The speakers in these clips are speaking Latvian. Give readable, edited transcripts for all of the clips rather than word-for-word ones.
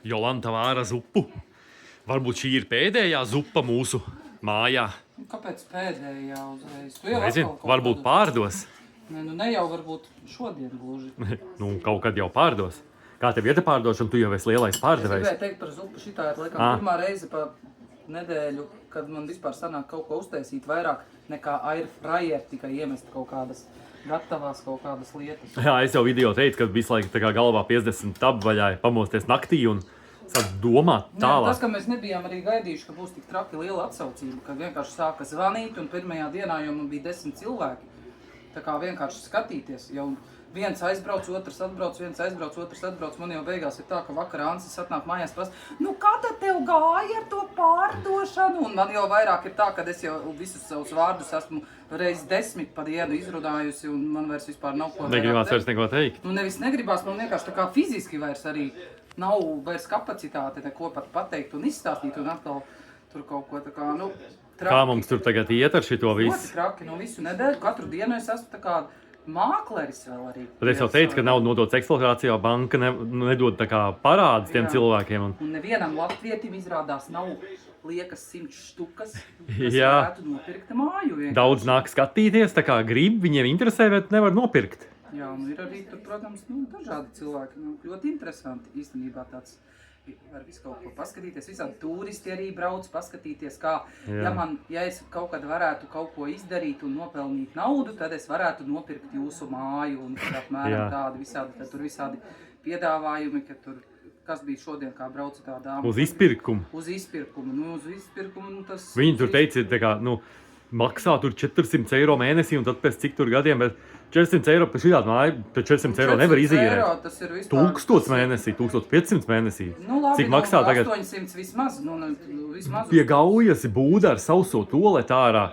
Jolanta vāra zupu. Varbūt šī ir pēdējā zupa mūsu mājā. Kāpēc pēdējā uzreiz? Tu jau Nezinu, atkal varbūt pārdos. Ne jau varbūt šodien gluži. Kaut kad jau pārdos. Kā tev iet pārdošana, tu jau esi lielais Es pārdevējs. gribēju teikt par zupu, šitā ir laikam pirmā reize pa nedēļu, kad man vispār sanāk kaut ko uztaisīt vairāk nekā air fryer, tikai iemest kaut kādas gatavās kaut kādas lietas. Jā, es jau video teicu, ka visu laiku tā kā galvā 50 tabu vaļā pamosties naktī un sāk domāt tālāk. Tas, ka mēs nebijām arī gaidījuši, ka būs tik traki liela atsaucība, kad vienkārši sāka zvanīt un pirmajā dienā jau man bija 10 cilvēki. Tā kā vienkārši skatīties, jau viens aizbrauc, otrs atbrauc, viens aizbrauc, otrs atbrauc. Man jau beigās ir tā, ka vakarā Ansis atnāk mājās prasa, kā tad tev gāja ar to pārdošanu? Un man jau vairāk ir tā, ka es jau visus savus vārdus esmu reiz 10 pa dienu izrunājusi un man vairs vispār nav ko Negribās vairs neko teikt. Nevis negribās, man vienkārši tā kā fiziski vairs arī nav vairs kapacitāte neko pat pateikt un izstāstīt un atkal tur kaut ko tā kā, traki. Kā mums tur tagad iet ar šito visu? Ļoti traki, visu nedēļu, katru dienu es esmu tā kā mākleris vēl arī. Tad es jau teicu, ka nav nodots eksploatācijā, banka nedod tā kā parādus tiem cilvēkiem. Un nevienam latvietim izrādās nav liekas 100 štukas, kas Jā. varētu nopirkt māju. Vienkārši. Daudz nāk skatīties, tā kā grib, viņiem interesē, bet nevar nopirkt. Jā, ir arī tur, protams, dažādi cilvēki. Ļoti interesanti īstenībā tāds. Var visu kaut ko paskatīties, visādi turisti arī brauc paskatīties, kā, ja es kaut kad varētu kaut ko izdarīt un nopelnīt naudu, tad es varētu nopirkt jūsu māju un apmēram tādi visādi, tad tur visādi piedāvājumi, ka tur, kas bija šodien, kā brauca tā dāma. Uz izpirkumu. Uz izpirkumu, tas... Viņi tur teica, tā kā, maksā tur 400 eiro mēnesī un tad pēc cik tur gadiem, bet 400 eiro par šitādu māju, tad 400 eiro nevar izīrēt. 1000 mēnesī, 1500 mēnesī. Labi, cik maksā tagad? 800 vismaz, vismaz. Pie Gaujas būda ar sauso toaletu ārā,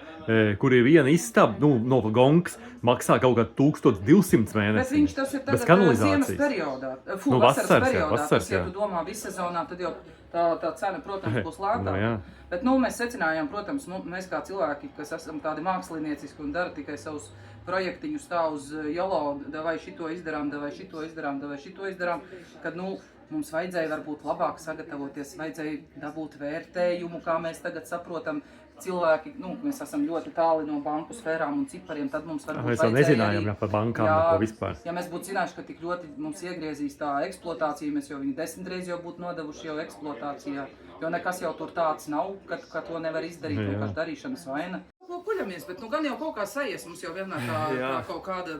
kur ir viena istaba, no gongas, maksā kaut kā 1200 mēnesī. Bet viņš tas ir tagad ziemas periodā, vasaras periodā. Tas, ja tu domā vissezonā, tad jau tā cena, protams, būs lētāka. Bet mēs secinājām, protams, mēs kā cilvēki, kas esam tādi mākslinieciski un dara tikai savus projektiņus tā uz jolo, vai šito izdarām, vai šito izdarām, kad mums vajadzēja varbūt labāk sagatavoties, vajadzēja dabūt vērtējumu, kā mēs tagad saprotam. Cilvēki, mēs esam ļoti tāli no banku sfērām un cipariem, tad mums varbūt mēs jau nezinājām par bankām neko vispār. Ja mēs būtu zinājuši, ka tik ļoti mums iegriezīs tā eksploatācija, mēs jau viņu 10 reizi jau būtu nodevuši jau eksploatācijā, jo nekas jau tur tāds nav, ka to nevar izdarīt, vienkārši darīšanas vaina. Kuļamies, bet gan jau kaut kā sajies, mums jau vienmēr tā kaut kāda,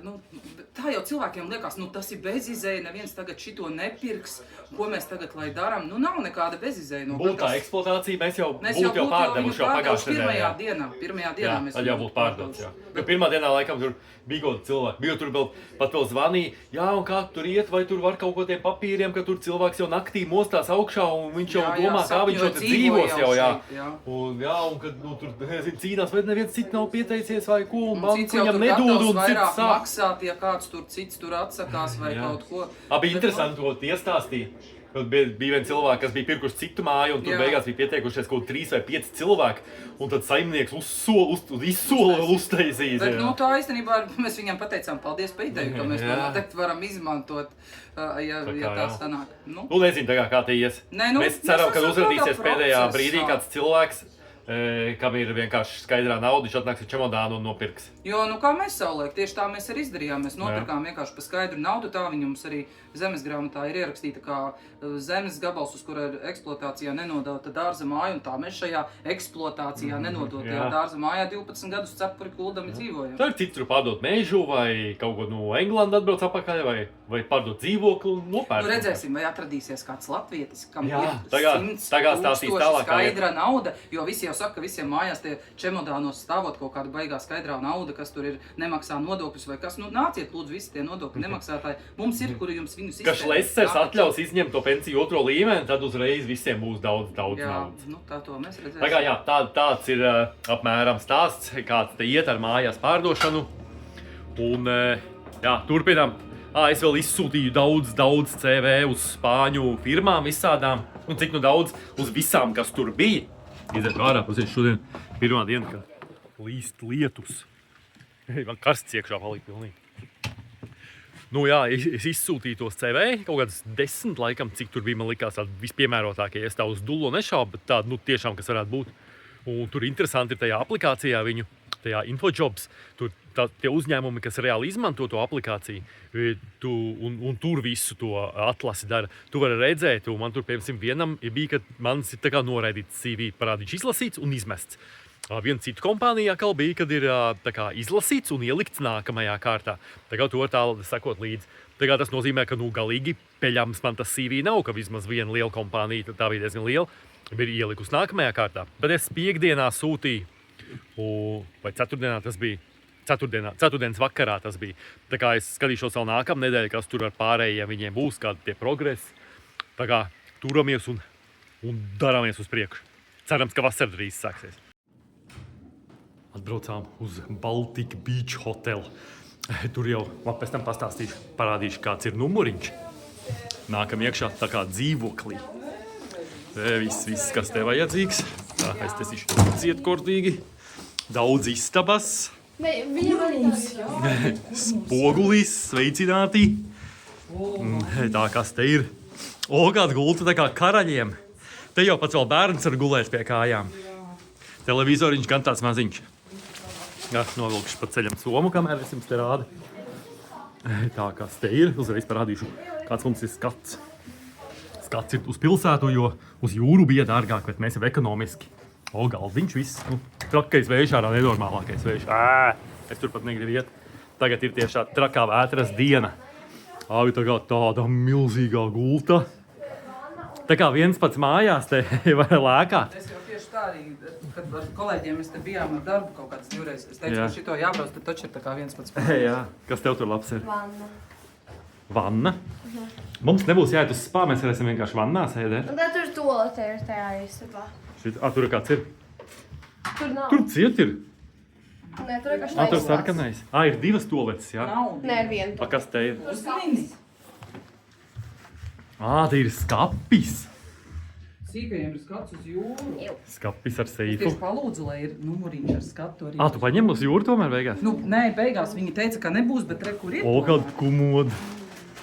tā jau cilvēkiem liekas, tas ir bezizēja, neviens tagad šito nepirks, ko mēs tagad lai darām, nav nekāda bezizēja. Būtu tā eksploatācija, mēs jau būtu pārdevuši jau pagājušajā nedēļā. Pirmajā dienā mēs jau būtu pārdots, jo pirmā dienā laikam tur bija kaut cilvēki, bija tur pat vēl zvanīja, un kā tur iet, vai tur var kaut ko tiem papīriem, ka tur cilvēks jau naktī mostās augšā, un viņš jau domā, kā viņš jau dzīvos jau, un kad tur cīnās, vai neviens cits nav pieteicies vai ko, un banka viņam nedod, un cits sāk maksāt, ja kāds tur cits tur atsakās vai kaut ko. Bija interesanti, ko iestāstīja. Bija viens cilvēks, kas bija pirkuši citu māju, un tur beigās bija pieteikušies kaut 3 vai 5 cilvēki, un tad saimnieks izsola uztaisīt. Bet tā īstenībā mēs viņam pateicām paldies par ideju, ka mēs to noteikti varam izmantot, ja tā sanāk. Nezinu tagad, kā te ies. Mēs ceram, ka uzradīsies pēdējā brīdī kāds cilvēks, kam ir vienkārši skaidrā nauda, viņš atnāks ar čemodānu un nopirks. Jo, kā mēs savulaik, tieši tā mēs arī izdarījām. Mēs nopirkām vienkārši par skaidru naudu, tā viņa mums arī zemes grāmatā ir ierakstīta kā zemes gabals, uz kura ir eksploatācijā nenodota dārza māja, un tā mēs šajā eksploatācijā nenodotajā dārza mājā 12 gadus cepuri kuldami dzīvojam. Tā ir cits tur pārdot mežu, vai kaut ko no Englanda atbrauc apakaļ, vai pārdot dzīvokli un nopērk. Redzēsim, vai atradīsies kāds latvietis, kam ir 100 tagad tūkstoši skaidra nauda, jo visi jau saka, ka visiem mājās tie čemodānos stāvot kaut kāda baigā skaidrā nauda, kas tur ir, nemaksā nodokļus vai kas. Nāciet lūdzu visi tie nodokļu nemaksātāji. Mums ir, kuri jums viņus izteikt. Ka Šlesers atļaus izņemt to pensiju 2. līmeni, tad uzreiz visiem būs daudz naudas. Tā to mēs redzēsim. Tāds ir apmēram stāsts, kāds te iet ar mājās pārdošanu. Un turpinām. Es vēl izsūtīju daudz CV uz Spāņu firmām visādām. Un cik daudz uz visām, kas tur bija. Iziet ārā, pasies šodien pirmā diena, kad līst lietus. Man karsts iekšā palika pilnīgi. Nu jā, es izsūtīju tos CV, kaut kādas 10 laikam, cik tur bija, man likās tādi vispiemērotākie. Es tā uz dullo nešaubu, bet tādi, tiešām, kas varētu būt. Un tur interesanti ir tajā aplikācijā viņu, tajā InfoJobs, tur tie uzņēmumi, kas reāli izmanto to aplikāciju, un tur visu to atlasi dara. Tu vari redzēt, un man tur, piemēram, vienam bija, ka mans ir tā kā noraidīts CV, parādīts izlasīts un izmests. Viena cita kompānija atkal bija, kad ir tā kā izlasīts un ielikts nākamajā kārtā. Tagad to var tālu sekot līdzi. Tagad tas nozīmē, ka galīgi peļams man tas CV nav, ka vismaz viena liela kompānija, tā bija diezgan liela, bija ielikusi nākamajā kārtā. Bet es piekdienā sūtīju, vai ceturtdienā tas bija, ceturtdienas vakarā tas bija. Tā kā es skatīšos vēl nākamā nedēļa, kas tur ar pārējiem viņiem būs, kādi tie progresi. Tā kā turamies un darāmies uz priekšu. Cerams, ka vasara drīz sāksies. Atbraucām uz Baltic Beach Hotel. Tur jau man pēc tam parādīšu, kāds ir numuriņš. Nākam iekšā tā kā dzīvoklī. Viss, kas te vajadzīgs. Tā, es te sišu cietkortīgi. Daudz istabas. Spogulis, sveicināti. Tā, kas te ir? Kāda gulta tā kā karaļiem. Te jau pats vēl bērns var gulēt pie kājām. Televizoriņš gan tāds maziņš. Jā, novilkšu pa ceļam somu, kamēr es jums te rādu. Tā, kas te ir, uzreiz parādīšu, kāds mums ir skats. Skats ir uz pilsētu, jo uz jūru bija dārgāk, bet mēs jau ekonomiski. Galdiņš viss, trakais vējš ārā, nenormālākais vējš. Es tur pat negribu iet. Tagad ir tieši tā trakā vētras diena. Tagad tāda milzīgā gulta. Tā kā viens pats mājās te var lēkāt. Es jau tieši tā arī, kad ar kolēģiem mēs te bijām ar darbu kaut kāds divreiz. Es teicu, ka šito jābrauc, tad taču ir tā kā viens pats mājās. Jā, kas tev tur labs ir? Vanna. Vanna? Mums nebūs jāiet uz spā, mēs varēsim vienkārši vannā sēdēt. Un tad tur toalete ir tajā istabā. Tur kāds ir? Tur nav. Tur ciet ir. Nē, tur ir kas Tur sarkanais. Ir divas toaletes, jā? Nav. Nē, ir viena. Kas te ir? Uz minis. Te ir skapis. Sīkajiem ir skats uz jūru. Skapis ar Es seifu. tieši palūdzu, lai ir numuriņš ar skatu arī. Tu paņem uz jūru tomēr beigās? Nē, beigās viņi teica, ka nebūs, bet kur ir. Kāda kumoda.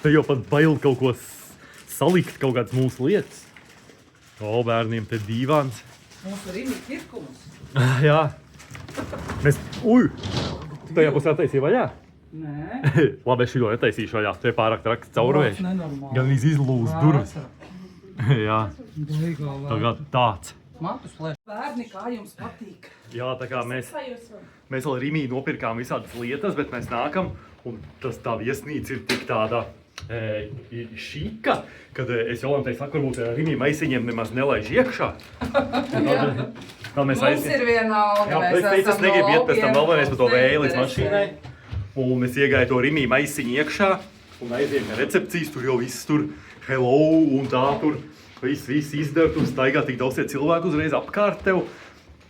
Te jau pat bail kaut ko salikt, kaut kādas mūsu lietas. Bērniem te dīvāns. Mums arī ir tirkumus. Jā. Mēs, tajā pusē taisīja vaļā? Nē. Labi, es šito netaisīšu vaļā. Te pārāk traks caurvējš. Nenormāli. Gan izlūst durvis. Jā. Baigā Tagad tāds. Matus plēš. Bērni, kā jums patīk? Jā, tā kā mēs vēl Rimī nopirkām visādas lietas, bet mēs nākam, un tā viesnīca ir tik tāda šika, kad es Jolantai saku, varbūt Rimī maisiņiem nemaz nelaiž iekšā. Mums ir vienalga, mēs esam no laukiem. Iet pēc tam vēl vienreiz pa to vēju līdz mašīnai, un es iegāju to Rimī maisiņu iekšā, un aiziem pie recepcijas, tur jau viss tur hello, un tā tur viss izdara, tur staigā tik daudz tie cilvēku uzreiz apkārt tev,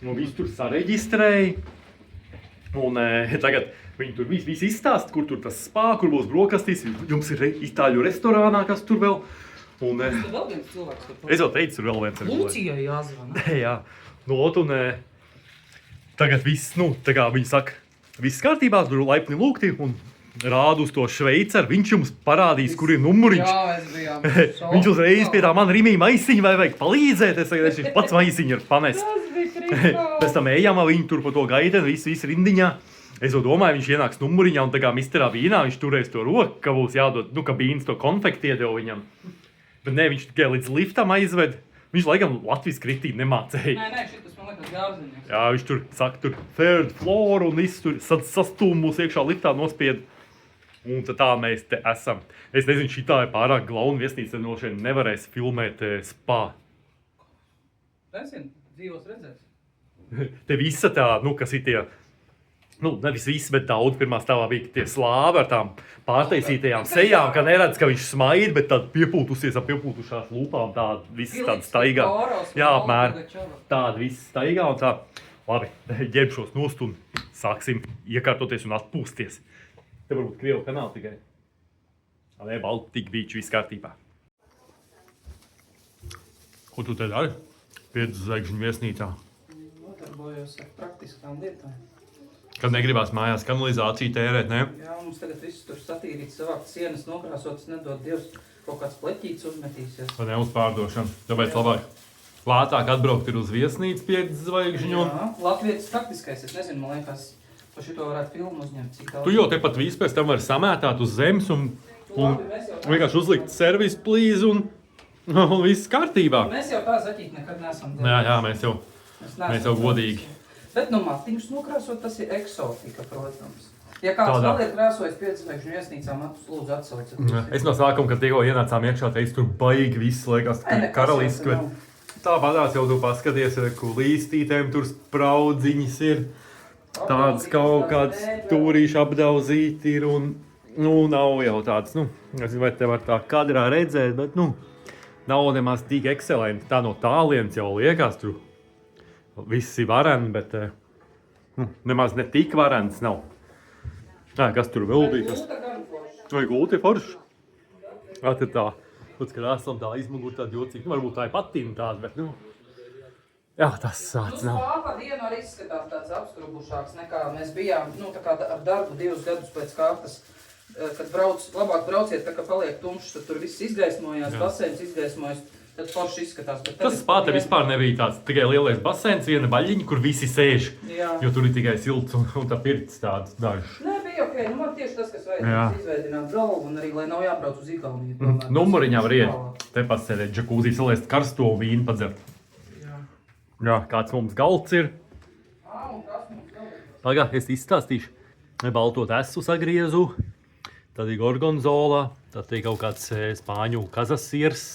un viss tur sareģistrēja, un tagad viņi tur viss izstāst, kur tur tas spā, kur būs brokastīs, jums ir itāļu restorānā, kas tur vēl, un vēl viens cilvēks tur. Es jau teicu, tur vēl viens ir. Lūcijai jāzvana. Jā, un tagad viss, tā kā viņi saka, viss kārtībā, tur laipni lūgti, un rādu uz to šveicaru, viņš jums parādīs, kur ir numuriņš. Jā, mēs bijām. Viņš uzreiz pie tā man Rimī maisiņu vai vajag palīdzēt, es pats maisiņu ir panest. Pēc tam ejam, viņi tur pa to gaidien, viss rindiņā. Es jau domāju, viņš ienāks numuriņā un tā kā misterā bīnā, viņš turēs to roku, ka būs jādod, ka bīns to konfekti iedeva viņam. Bet nē, viņš tikai līdz liftam aizved. Viņš laikam Latvijas kritīgi nemācēja. Nē, šitas man liekas Gārziņas. Jā, viņš tur saka, tur third floor un viss tur sastūmus iekšā liftā nospied. Un tā mēs te esam. Es nezinu, šitā ir pārāk glauna viesnīca, no šeit nevarēs filmēt spā. Nezinu, dzīvos redzēs. Te visa tā, kas ir tie, nevis visi, bet daudz pirmā stāvā bija tie slāvi ar tām pārtaisītajām sejām, ka neredz, ka viņš smaid, bet tad piepūtusies ar piepūtušās lūpām, tāda viss tāda staigā. Jā, apmēram, tāda viss staigā un tā. Labi, ģērbšos nost un sāksim iekārtoties un atpūsties. Te varbūt Krievu kanāli tikai. Nē, Baltic Beach, viss kārtībā. Ko tu te dari? 5 zvaigžņu viesnīcā. Notarbojos ar praktiskām lietām. Kad negribās mājās kanalizāciju tērēt, ne? Jā, mums tagad viss tur satīrīts, savākt sienas nokrāsotas, nedod Dievs, kaut kāds pleķīts uzmetīsies. Vai ne uz pārdošanu, tāpēc labāk. Lētāk atbraukt ir uz viesnīcu 5 zvaigžņu. Jā, Latvijas taktiskais, es nezinu, man liekas, par šito varētu filmu uzņemt. Tu jau tepat visu pēc tam vari samētāt uz zemes un vienkārši uzlikt service please un viss kārtībā. Mēs jau tā zaķīt nekad neesam. Jā, mēs jau godīgi. Bet nu matiņus nokrāsot, tas ir eksotika, protams. Ja kāds vēl ir krāsojis 5 zvaigžņu viesnīcā, matus lūdzu atsaucat. Es no sākuma, kad tikko ienācām iekšā, teicu, tur baigi viss, liekas, ka karaliski, bet tāpatās jau tu paskaties, kur līstītēm tur spraudziņas ir, tāds kaut kāds tūrīši apdauzīti ir un, nav jau tāds, es vai te var tā kadrā redzēt, bet, nav nemaz tik ekscelenti, tā no tālienes jau liekas, tur viss ir vareni, bet nemaz ne tik varens nav. Kas tur vēl bija? Vai gulti forši? Tad tā, kad esam tā izmugur tāda jocīga, varbūt tā ir patīna tāda, bet, jā, tas sāc nav. Kāpa dienu arī izskatās tāds apskrubušāks nekā mēs bijām, tā kā ar darbu 2 gadus pēc kārtas, kad labāk brauciet, tā kā paliek tumšs, tad tur viss izgaismojās, baseins izgaismojas. Tad forši izskatās. Tas spāte vispār nebija tāds tikai lielais baseins, viena baļģiņa, kur visi sēž. Jā. Jo tur ir tikai silts un tā pirts tāds dažs. Nē, bija ok. Man tieši tas, kas vajadzēs izveidināt galvu un arī, lai nav jābrauc uz Igauniju. Numuriņā var iet. Te pasēdēt džakūzī, salēst karsto vīnu padzert. Jā, kāds mums galds ir. Un kas mums galds? Pagā, es izstāstīšu. Balto tesu sagriezu. Tad ir gorgonzola. Tad ir kaut kāds spāņu kazasiers.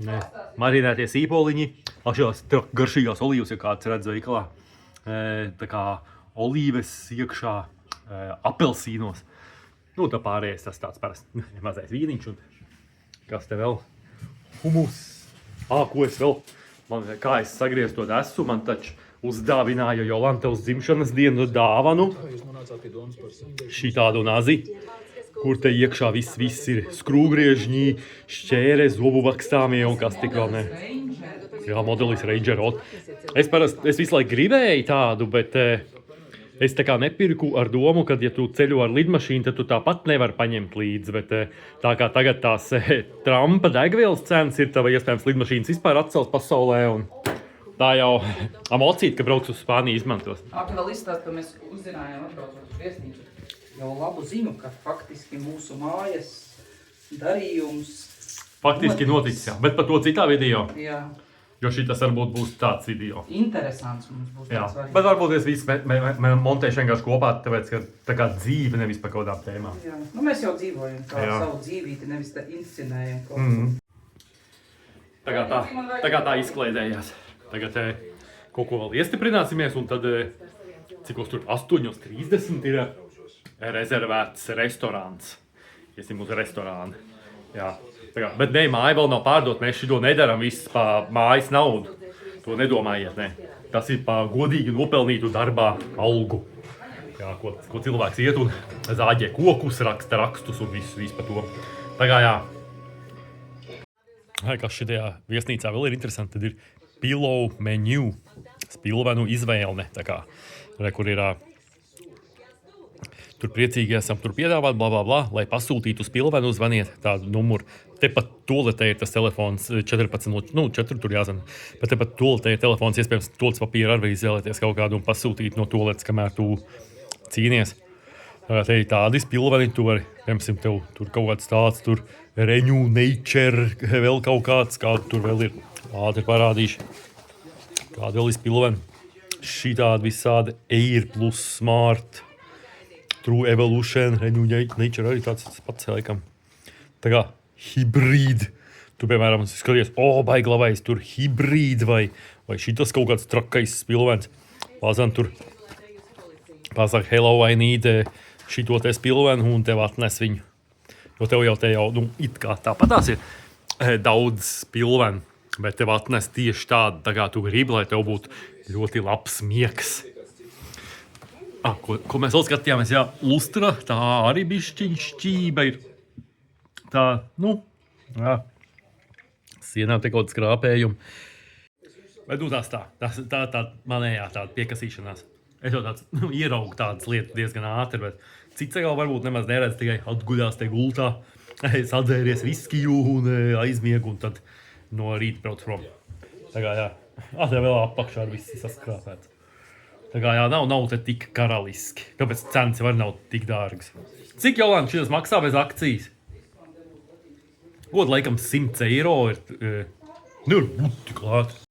Marinētie sīpoliņi, šās garšīgās olīvas, ja kāds redz veikalā, tā kā olīves iekšā apelsīnos. Tā pārējais tas tāds parasts mazais vīniņš un kas te vēl? Humus. Ko es vēl? Kā es sagriezu to desu, man taču uzdāvināja Jolanta uz dzimšanas dienu dāvanu. Šī tādu nazi. Kur te iekšā viss ir skrūgriežņi, šķēre, zobu vakstāmie un kas tik vēl ne. Jā, modelis Ranger Ot. Es visu laiku gribēju tādu, bet es tā kā nepirku ar domu, ka ja tu ceļo ar lidmašīnu, tad tu tāpat nevar paņemt līdzi. Bet tā kā tagad tās Trumpa degvielas cenas ir, tava iespējams lidmašīnas vispār atcels pasaulē un tā jau amocīt, ka brauc uz Spāniju izmantos. Tu vēl izstāst, ka mēs uzzinājām atbraucot uz viesnīcu. Jau labu ziņu, ka faktiski mūsu mājas darījums... Faktiski noticis, jā, bet par to citā video. Jā. Jo šitas varbūt būs tāds video. Interesants mums būs tāds variants. Bet varbūt es visu montēšu vienkārši kopā, tāpēc, ka tā kā dzīve nevis par kaut kādām tēmām. Jā, mēs jau dzīvojam kā savu dzīvīti, nevis tā inscenējam kaut Tā kā tā izklaidējās. Tagad kaut ko vēl iestiprināsimies un tad, cikos tur 8:30 ir rezervēts restorāns. Iesim uz restorānu. Jā. Bet ne, māja vēl nav pārdot, mēs šito nedaram viss pa mājas naudu. To nedomājiet, ne. Tas ir pa godīgi nopelnītu darbā algu. Jā, ko cilvēks iet un zāģē kokus, raksta rakstus un viss pa to. Tagad jā. Kas šitajā viesnīcā vēl ir interesanti, tad ir pillow menu. Spilvenu izvēlne, tā kā, kur ir... Tur priecīgi esam tur piedāvāt, lai pasūtītu spilvenu, zvaniet tādu numuru. Tepat toaletē ir tas telefons 14, tur jāzana. Bet tepat toaletē ir telefons, iespējams, toaletes papīra arī izvēlēties kaut kādu un pasūtīt no toaletes, kamēr tu cīnies. Te ir tādi spilveni, tu vari, piemēram, tev tur kaut kāds tāds, tur Renew Nature, vēl kaut kāds, kādu tur vēl ir. Ātri parādīšu. Kāda vēl ir spilveni. Šī tāda visāda Air Plus Smart. True Evolution, Renew Nature arī tāds pats laikam. Tā kā hibrīd. Tu, piemēram, skaties, baigi labais, tur hibrīd vai šitas kaut kāds trakais spilvens. Lāzan tur pasaka, hello, I need šito te spilvenu un tev atnes viņu. Jo tev jau it kā tāpatās ir daudz spilvenu, bet tev atnes tieši tādu, tā kā tu gribi, lai tev būtu ļoti labs miegs. Ko mēs vēl skatījāmies, jā, lustra, tā arī bišķiņ šķība ir. Tā, jā, sienām te kaut skrāpējumi. Bet tās tā manējā tāda piekasīšanās. Es jau tāds ieraugu tādas lietas diezgan ātri, bet cits atkal varbūt nemaz neredz, tikai atguļās te gultā, sadzēries viskiju un aizmiegu un tad no rīta brauc prom. Tā kā jā, tā vēl apakšā ar visi saskrāpēts. Tā kā jā, nav te tik karaliski, kāpēc cenas var nav tik dārgas. Cik Jolanta šitas maksā bez akcijas? Godu laikam 100 eiro ir, nevar būt tik lēti.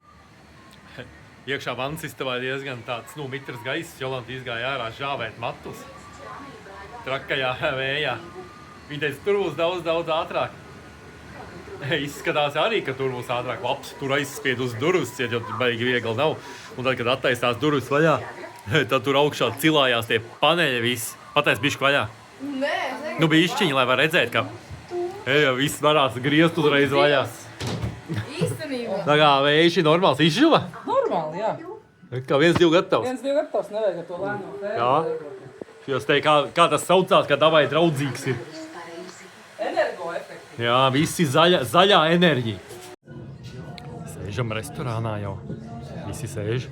Iekšā vansistabā ir diezgan tāds, mitrs gaiss, Jolanta izgāja ārā žāvēt matus. Trakajā vējā. Viņa teica, tur būs daudz ātrāk. Izskatās arī, ka tur būs ātrāk. Labs, tur aizspied uz durvis, jo baigi viegli nav. Un tad, kad attaistās durvis vaļā, tad tur augšā cilājās tie paneļi visi. Patais bišķi vaļā. Nē, Nu bišķiņi, lai var redzēt, ka viss varās griezt uzreiz vaļā. īstenībā. Tā kā vējš ir normāls izžuva. Normāli, jā. Kā 1-2 gatavs. 1-2 gatavs, nevajag ar to lēno fēru. Jā. Es teiktu, kā tas saucās, ka davai draudzīgs ir. Energoefekti. Jā, visi zaļā enerģija. Sēžam restorānā jau. Visi sēž.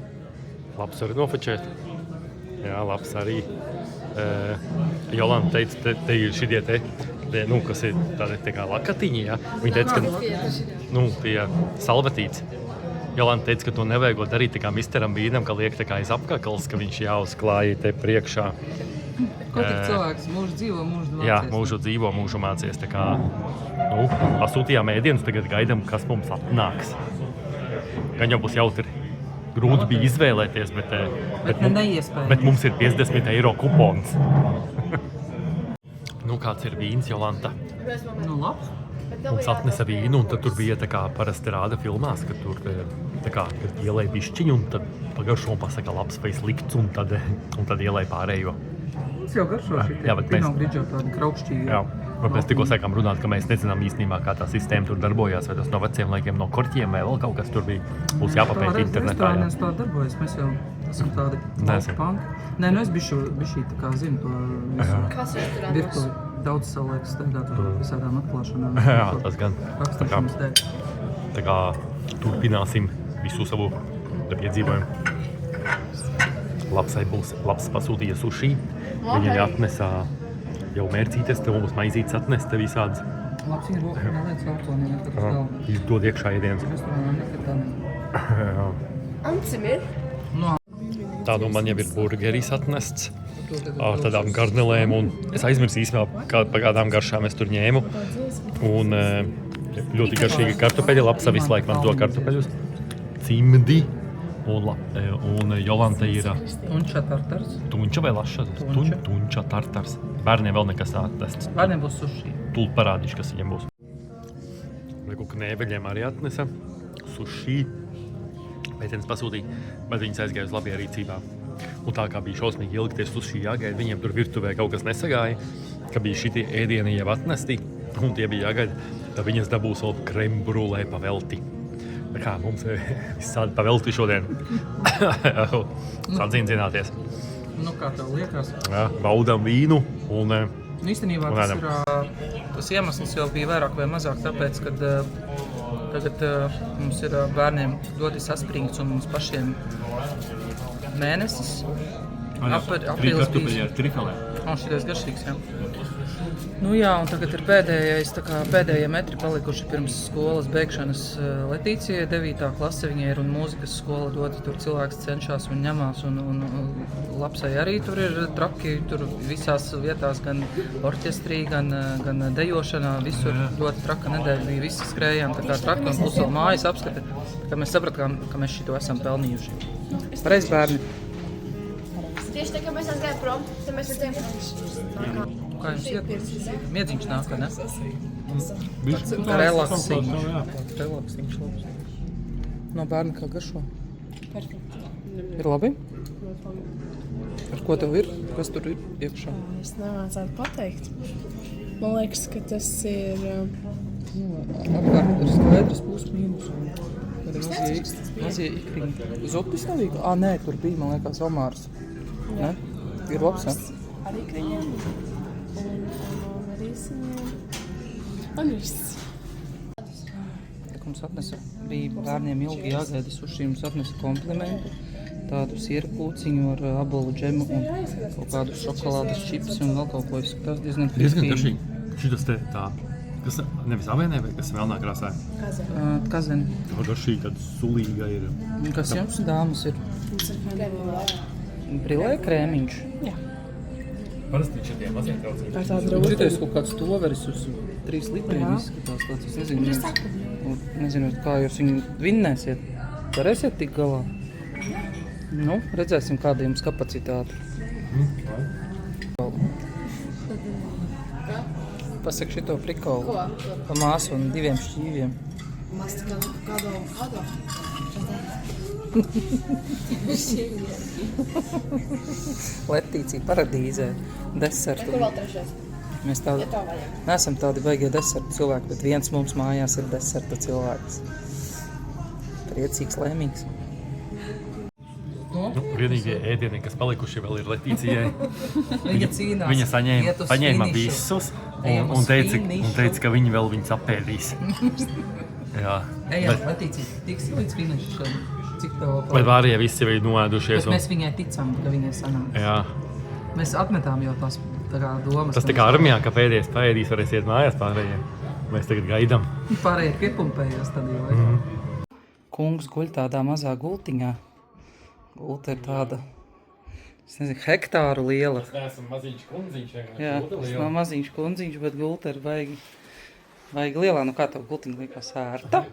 Labs var nofečēt. Jā, labs arī. Jolanta teica, te ir šitie te, kas ir tādi tā kā lakatiņi, jā. Viņa teica, ka, tie salvetīts. Jolanta teica, ka to nevajag darīt tā kā misteram Bīnam, ka liek tā kā aiz apkakals, ka viņš jāuzklāja te priekšā. Ko tik cilvēks mūžu dzīvo, mūžu mācies? Jā, mūžu dzīvo, mūžu mācies. Tā kā, pasūtījām ēdienus, tagad gaidām, kas mums atnāks. Gan jau būs jautri. Grūti bija izvēlēties, bet mums ir 50 eiro kupons. Kāds ir vīns, Jolanta? Labs. Mums atnesa vīnu, un tad tur bija tā kā parasti rāda filmās, ka tur tā kā ielai bišķiņu, un tad pagaršo un pasaka labs vai slikts, un tad ielai pārējo. Tas jau garšo šitie. Jā, bet mēs... Pinot Grigio tādi kraukšķīgi. Jā, bet mēs tikko sākām runāt, ka mēs nezinām īstenībā, kā tā sistēma tur darbojās, vai tas no veciem laikiem, no korķiem, vai vēl kaut kas tur bija. Būs jāpapēt internetā. Restorānēs tā darbojas, mēs jau esam tādi panki. Nē, es bišķī tā kā zinu to visu. Kas restorānos? Virtuvi. Daudz savulaiks staigāt ar visādām atklāšanām. Jā, tas gan. Rakstīšanas dēļ. Tā kā turpināsim visu savu piedzīvojumu. Labs pasūtīja suši. Viņa atnesā jau mērcītes, tev mums maizītes atnesta visādas. Labs viņa roka nelēc alkonī, nekad uz galvu. Izdod iekšā ēdienas. Restorānā nekad tā ne. Ancim ir? Tādu man jau ir burgeris atnests. Ar tādām garnelēm, un es aizmirsu īstenībā, par kādām garšām es tur ņēmu. Un ļoti garšīgi kartupeļi, labs visu laiku man to kartupeļus. Cimdi, un Jolanta ir... Tunča tartars. Tunča vai laša? Tunča tartars. Bērniem vēl nekas atnests. Bērniem būs suši. Tūlīt parādīšu, kas viņiem būs. Lieku knēveļiem arī atnesa suši. Meitenes pasūtīja, bet viņas aizgāja uz labajā rīcībā. Un tā kā bija šausmīgi ilgi tie suši jāgaida, viņiem tur virtuvē kaut kas nesagāja, ka bija šitie ēdieni jau atnesti, un tie bija jāgaida, tad viņas dabūs vēl krembrulē pavelti. Tā kā mums visādi pavelti šodien. Sadzīncināties. Kā tev liekas? Jā, baudām vīnu un... Īstenībā tas iemesls jau bija vairāk vai mazāk tāpēc, kad tagad mums ir bērniem ļoti saspringts un mums pašiem mēnesis. Aprīlis bijis. Trifelē. Šitais garšīgs, jā. Jā, un tagad ir pēdējie metri palikuši pirms skolas beigšanas Letīcijai, 9. klase. Viņai ir un mūzikas skola ļoti tur cilvēks cenšas un ņemās. Un Lapsai arī tur ir traki, tur visās vietās, gan orķestrī, gan dejošanā. Visur ļoti traka nedēļa bija, visi skrējām, tā kā traki un plus vēl mājas apskate. Tā kā mēs sapratām, ka mēs šito esam pelnījuši. Pareiz, bērni. Tieši tā, ka mēs aizgājām prom, tad mēs redzējām. Kā jums iet? Miedziņš nāk, ne? Tāds relaksiņš. Relaksiņš labs. No bērna kā garšo? Ir labi? Ar ko tev ir? Kas tur ir iekšā? Es nevajadzētu pateikt. Man liekas, ka tas ir... Apkārt ir skaidrs plus mīnus. Mazie ikriņi. Zupis nav īkli? Nē, tur bija, man liekas, omārs. Ne? Ir labs, ne? Ar ikriņiem un rīsiņiem un viss. Mums atnesa, bija bērniem ilgi jāgaida suši, mums atnesa komplimentu. tādu sieru kūciņu ar abolu džemu un kaut kādu šokolādes čips un vēl kaut ko izskatās diezgan garšīgi. Šitas te tā, kas nevis avēnē, vai kas melnā krāsā? Kazeni. Tā garšīgi, kad sulīga ir. Kas jums dāmas ir? Brilē krēmiņš. Jā. Parasti viņš ir tie mazie traucīgi. Tā ir tā drauga. Šitais kaut kāds toveris uz 3 litriem izskatās tāds, es nezinu, kā jūs viņu vinnēsiet. Varēsiet tik galā? Nu, redzēsim, kāda jums kapacitāte. Pasaka šito prikolu. Pa māsu un 2 šķīviem. Masta kādo. Letīcija paradīzē. Desertu. Kur vēl trešais? Mēs tādi, Ja tā vajag. neesam tādi baigie desertu cilvēki, bet viens mums mājās ir deserta cilvēks. Priecīgs, laimīgs. Nu, vienīgie ēdieni, kas palikuši vēl ir Letīcijai. Viņa cīnās. Viņa paņēma visus un teica, ka viņi vēl viņus apēdīs. Jā. Ejam, Letīcija, tiksi līdz finišam. Cik tev vēl Bet pārējie visi jau ir noēdušies. Bet mēs viņai ticam, ka viņai sanāks. Jā. Mēs atmetām jau tās tā kā domas. Tas tā kā armijā, ka pēdējais paēdīs, varēs iet mājās pārējie. Mēs tagad gaidām. Pārējie piepumpējās tad jau. Kungs guļ tādā mazā gultiņā. Gulta ir tāda, es nezinu, hektāru liela. Tas neesam maziņš kundziņš. Jā, tas nav maziņš kundziņš, bet gulta ir vajag lielā. Nu kā tev gultiņa liekas ērta?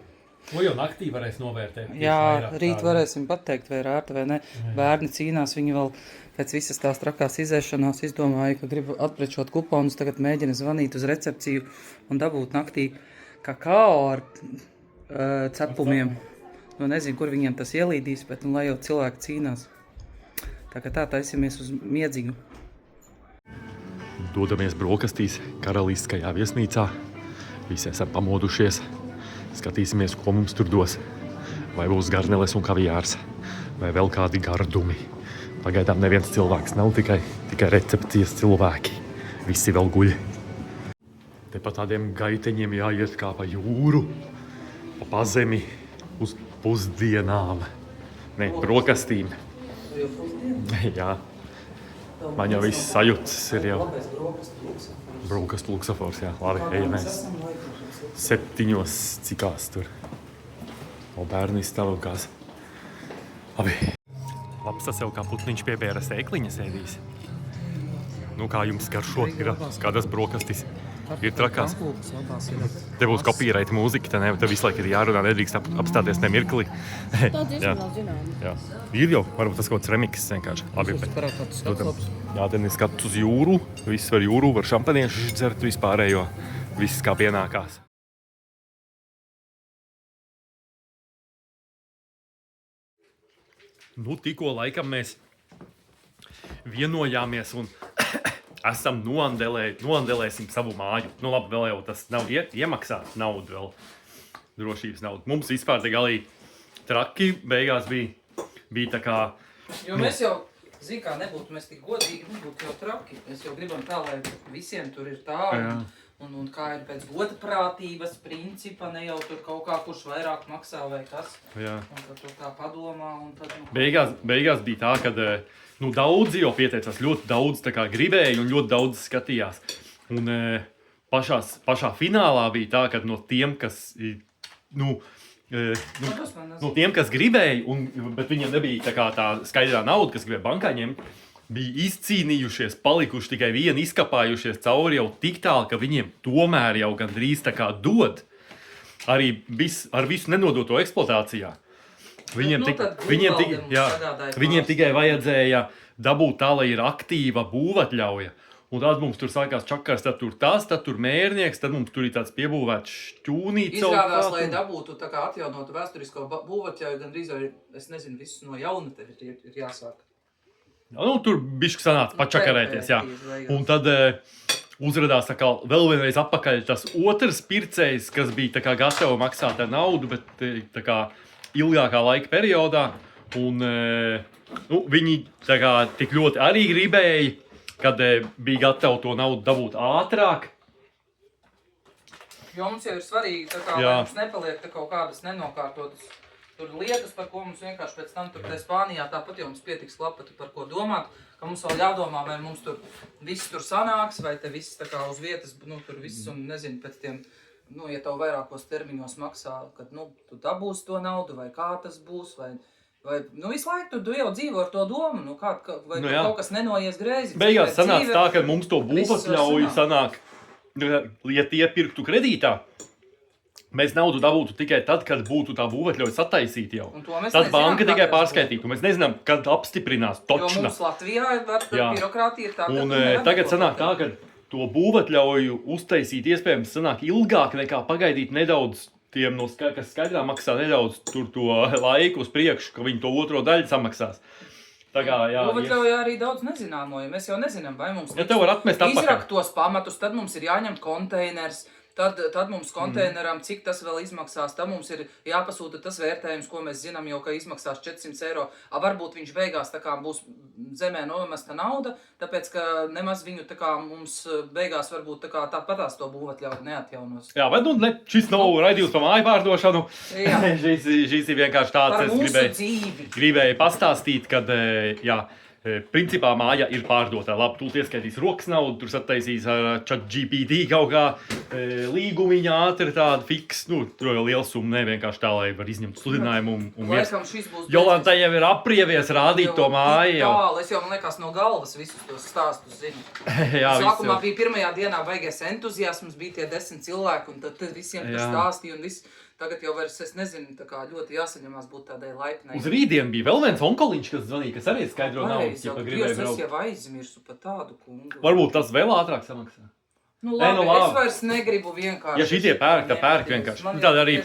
To jau naktī varēs novērtēt. Jā, rīt varēsim pateikt, vai ir ērta vai ne. Bērni cīnās, viņi vēl pēc visas tās trakās izēšanās izdomāja, ka grib atprečot kuponus, tagad mēģina zvanīt uz recepciju un dabūt naktī kakao ar cepumiem. Nu, nezinu, kur viņiem tas ielīdīs, bet lai jau cilvēki cīnās. Tā kā tā taisamies uz miedziņu. Dodamies brokastīs karaliskajā viesnīcā. Visi esam pamodušies. Skatīsimies, ko mums tur dos. Vai būs garneles un kaviārs, vai vēl kādi gardumi. Pagaidām neviens cilvēks nav, tikai recepcijas cilvēki. Visi vēl guļ. Te pa tādiem gaiteņiem jāiet kā pa jūru, pa pazemi uz pusdienām. Ne, brokastīm. Jā. Man jau viss sajūtas ir jau. Brokastu luksafors, jā. Labi, ejamies. 7, cikās tur. O bērni izstāvokās. Labi. Labs tas jau kā putniņš pie bēra sēkliņas ēdīs. Nu kā jums garšo? Ir kādas brokastis? Ir trakās. Te būs copyright mūzika, te visu laiku ir jārunā, nedrīkst apstāties nemirkli. Tā dziesma nav zinām. Jā. Ir jau, varbūt tas kaut kāds remix vienkārši. Labi, bet jā, ten ir skats uz jūru, viss var jūru, var šampaniešu dzert vispārējo, viss kā pienākās. Nu, tikko laikam mēs vienojāmies un esam noandelēsim savu māju. Nu, labi, vēl jau tas nav iemaksāts naudu vēl, drošības naudu. Mums vispār te galīgi traki beigās bija tā kā... Jo mēs jau, zin kā nebūtu, mēs tik godīgi nebūtu jau traki. Mēs jau gribam tā, lai visiem tur ir tā un kā ir pēc godaprātības principa, ne jau tur kaut kā kurš vairāk maksā vai kas. Jā. Un tad tur tā padomā un tad... Nu, beigās bija tā, kad daudzi jau pieteicās, ļoti daudz tā kā gribēja un ļoti daudz skatījās. Un pašā finālā bija tā, ka no tiem, kas... no tiem, kas gribēja, bet viņiem nebija tā skaidrā nauda, kas gribēja bankā ņemt, bija izcīnījušies, palikuši tikai vieni, izkapājušies cauri jau tik tālu, ka viņiem tomēr jau gandrīz tā kā dod arī ar visu nenodoto eksploatācijā. Viņiem tikai vajadzēja dabūt tā, lai ir aktīva būvatļauja. Un tad mums tur sākās čakars, tad tur tas, tad tur mērnieks, tad mums tur ir tāds piebūvēts šķūnīts. Izrādās, lai dabūtu tā kā atjaunotu vēsturisko būvatļauju, gandrīz vai, es nezinu, visus no jauna tev ir jāsāk. Nu, tur bišķi sanāca pačakarēties, jā. Un tad uzradās tā kā vēl vienreiz atpakaļ tas otrs pircējs, kas bija tā kā gatava maksāt ar naudu, bet tā kā ilgākā laika periodā. Un viņi tā kā tik ļoti arī gribēja, kad bija gatava to naudu dabūt ātrāk. Jo mums jau ir svarīgi, tā kā, lai mums nepaliek tā kaut kādas nenokārtotas tur lietas, par ko mums vienkārši pēc tam tur te Spānijā tāpat jau mums pietiks klapatu par ko domāt, ka mums vēl jādomā, vai mums tur viss tur sanāks, vai te viss tā kā uz vietas, nu tur viss un nezinu pēc tiem, nu, ja tev vairākos termiņos maksā, kad, nu, tu dabūsi to naudu, vai kā tas būs, vai nu, visu laiku tu jau dzīvo ar to domu, nu, vai nu, kaut kas nenoies greizi. Beigās sanāca tā, ka mums to būvatļauju sanāk, ja tie pirktu kredītā, mēs naudu dabūtu tikai tad, kad būtu tā būvatļauja sataisīta jau. Tad banka tikai pārskaitītu. Mēs nezinām, kad apstiprinās točna. Jo mums Latvijā birokrātija ir tā, un tagad sanāk tā, ka to būvatļauju uztaisīt iespējams sanāk ilgāk nekā pagaidīt nedaudz tiem, kas skaidrā maksā nedaudz tur to laiku uz priekšu, ka viņi to otro daļu samaksās. Tā kā, jā, būvatļauja arī daudz nezināmo, ja mēs jau nezinām, vai mums izrakt tos pamatus, tad mums ir jāņem konteiners. Tad mums konteineram, cik tas vēl izmaksās, tad mums ir jāpasūta tas vērtējums, ko mēs zinām jau, ka izmaksās 400 eiro. Varbūt viņš beigās tā kā būs zemē nomesta nauda, tāpēc, ka nemaz viņu tā kā mums beigās varbūt tā kā tāpatās to būvatļauju neatjaunos. Jā, bet nu, šis nav raidījums par māju pārdošanu. Šis ir vienkārši tāds, par mūsu dzīvi. Gribēju pastāstīt, kad, jā, principā māja ir pārdotā. Labi, tu ieskaitīs rokas naudu, tur sataisīs ar ChatGPT kaut kā līgumiņā ātri tādu fiks. Nu, tur jau liela summa, ne vienkārši tā, lai var izņemt sludinājumu un laikam šis būs... Jolanta jau ir aprievies rādīt to māju. Tālu, es jau, man liekas, no galvas visus tos stāstus zinu. Jā, sākumā bija pirmajā dienā baigies entuziasms, bija tie 10 cilvēki, un tad visiem tur stāstīja un viss. Tagad jau vairs, es nezinu, tā kā ļoti jāsaņemās būt tādai laipnai. Uz rītdien bija vēl viens onkoliņš, kas zvanīja, kas arī skaidro naudu, ja gribēja braukt. Es jau aizmirsu par tādu kungu. Varbūt tas vēl ātrāk samaksā. Nu labi, es vairs negribu vienkārši. Ja šitie pērk, tā pērk vienkārši. Tāda arī,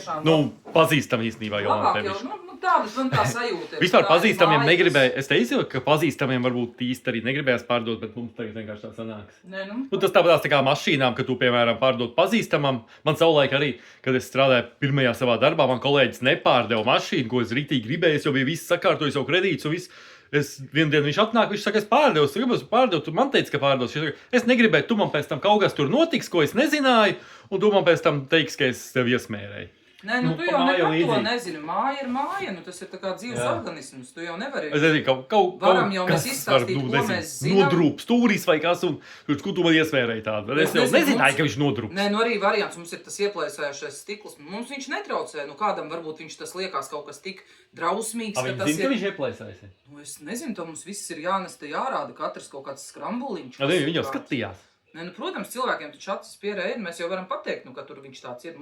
pazīstam īstenībā jau labāk jau, tādas man tā sajūta. Vispār pazīstamiem negribēja, es teicu, ka pazīstamiem varbūt īsti arī negribējās pārdot, bet mums tagad vienkārši tā sanāks. Nu, tas tāpatās tā kā mašīnām, ka tu, piemēram, pārdot pazīstamam. Man savulaik arī, kad es strādāju pirmajā savā darbā, man kolēģis nepārdeva mašīnu, ko es ritīgi gribēju, jo bija viss sakārtojis jau kredītus un viss. Vienu dienu viņš atnāk, viņš saka, es pārdevu, tu man teici, ka pārdevu. Es negribēju, tu man pēc tam kaut kas tur notiks, ko es nezināju, un tu man pēc tam teiksi, ka es tev iesmērēju. Nē, nu tu jau nekad to nezini. Māja ir māja, nu tas ir tā kā dzīves organisms, tu jau nevari... Es nezinu, varam jau mēs izstāstīt, ko mēs zinām. Nodrūp stūris vai kas, un ko tu man iesmērēji tādu. Es jau nezināju, ka viņš nodrūp. Nē, nu arī variants, mums ir tas ieplēsējušais stikls. Mums viņš netraucē, nu kādam varbūt viņš tas liekas kaut kas tik drausmīgs, ka tas ir... Ka viņš ieplēsējas? Nu es nezinu, to mums viss ir jānes te jārāda, katrs kaut kāds skrambuliņš. Viņi jau skatījās. Nē, nu, protams, cilvēkiem taču acis pierēja, mēs jau varam pateikt, nu, ka tur viņš tāds ir.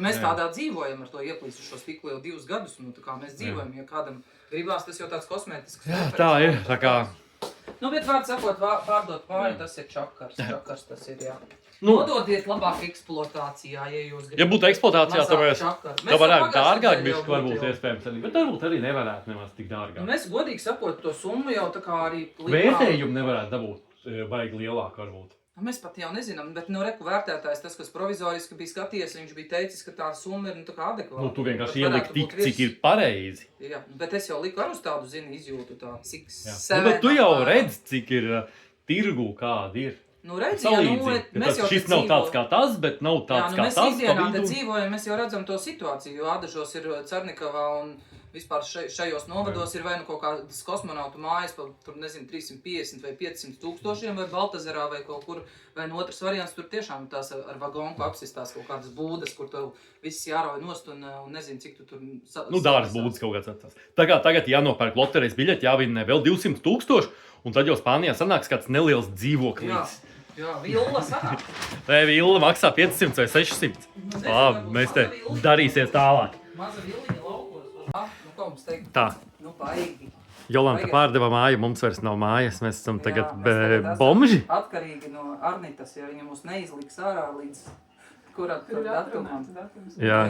Mēs tādā dzīvojam ar to ieplīsušo stiklu jau 2 gadus, nu, tā kā mēs dzīvojam, ja kādam gribās, tas jau tāds kosmētisks. Jā, tā ir, tā kā... Nu, bet vārds sakot, pārdot māju, tas ir čakars tas ir, jā. Nododiet labāk eksploatācijā, ja jūs gribat. Ja būtu eksploatācijā, tad varētu dārgāk bišķi varbūt iespējams arī, bet varbūt arī nevarētu nemaz tik dārgāk. Nu, mēs godīgi sakot, to summu jau tā kā arī... Vērtējumu nevarētu dabūt vajag lielāku varbūt. Mēs pat jau nezinām, bet no reku vērtētājs, tas, kas provizoriski bija skaties, viņš bija teicis, ka tā summa ir tā kā adekvāta. Nu, tu vienkārši ieliki tik, cik ir pareizi. Jā, bet es jau liku ar uz tādu izjūtu tā, 6, 7. Nu, bet tu jau redz, cik ir tirgu, kādi ir. Nu, redz, jā, mēs jau šis nav tāds kā tas, bet nav tāds kā tas. Jā, nu, mēs ikdienā te dzīvojam, mēs jau redzam to situāciju, jo Ādažos ir Cernikavā un vispār šajos novados ir vai nu kaut kādas kosmonautu mājas par, tur nezinu, 350 vai 500 tūkstošiem vai Baltazarā vai kaut kur, vai no otrs variants, tur tiešām tās ar vagonku apsistās kaut kādas būdas, kur tev viss jārauj nost un nezinu, cik tu tur... Nu, dāras būdas kaut kāds atstās. Tagad jānopērk loterijas biļeti, jāvinnē vēl 200 000, un tad jau Spānijā sanāks kāds neliels dzīvoklīts. Jā, villa sanāk. Nē, villa maksā 500 vai 600. Labi, mēs te darīsies tālāk. Maza villiņa laukos. Ko mums teikt? Tā. Nu, paigi. Jolanta pārdeva māju, mums vairs nav mājas, mēs esam tagad bomži. Atkarīgi no Arnitas, ja viņa mūs neizliks ārā līdz kurat datumam. Jā.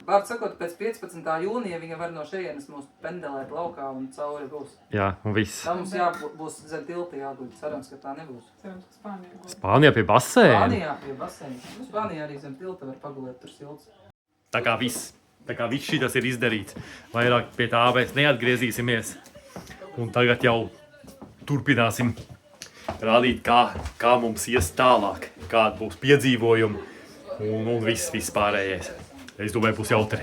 Vārds sakot, pēc 15. jūnija viņa var no šejienes mūs pendelēt laukā un cauri būs. Jā, un viss. Tā mums būs zem tilta jāguļ, cerams, ka tā nebūs. Cerams, ka Spānijā pie basēna. Spānijā pie basēna. Spānijā arī zem tilta var pagulēt, tur silts. Tā kā viss šitas ir izdarīts. Vairāk pie tā mēs neatgriezīsimies. Un tagad jau turpināsim rādīt, kā mums ies tālāk, kāda būs piedzīvojumi un viss pārējais. Es domāju, būs jautri.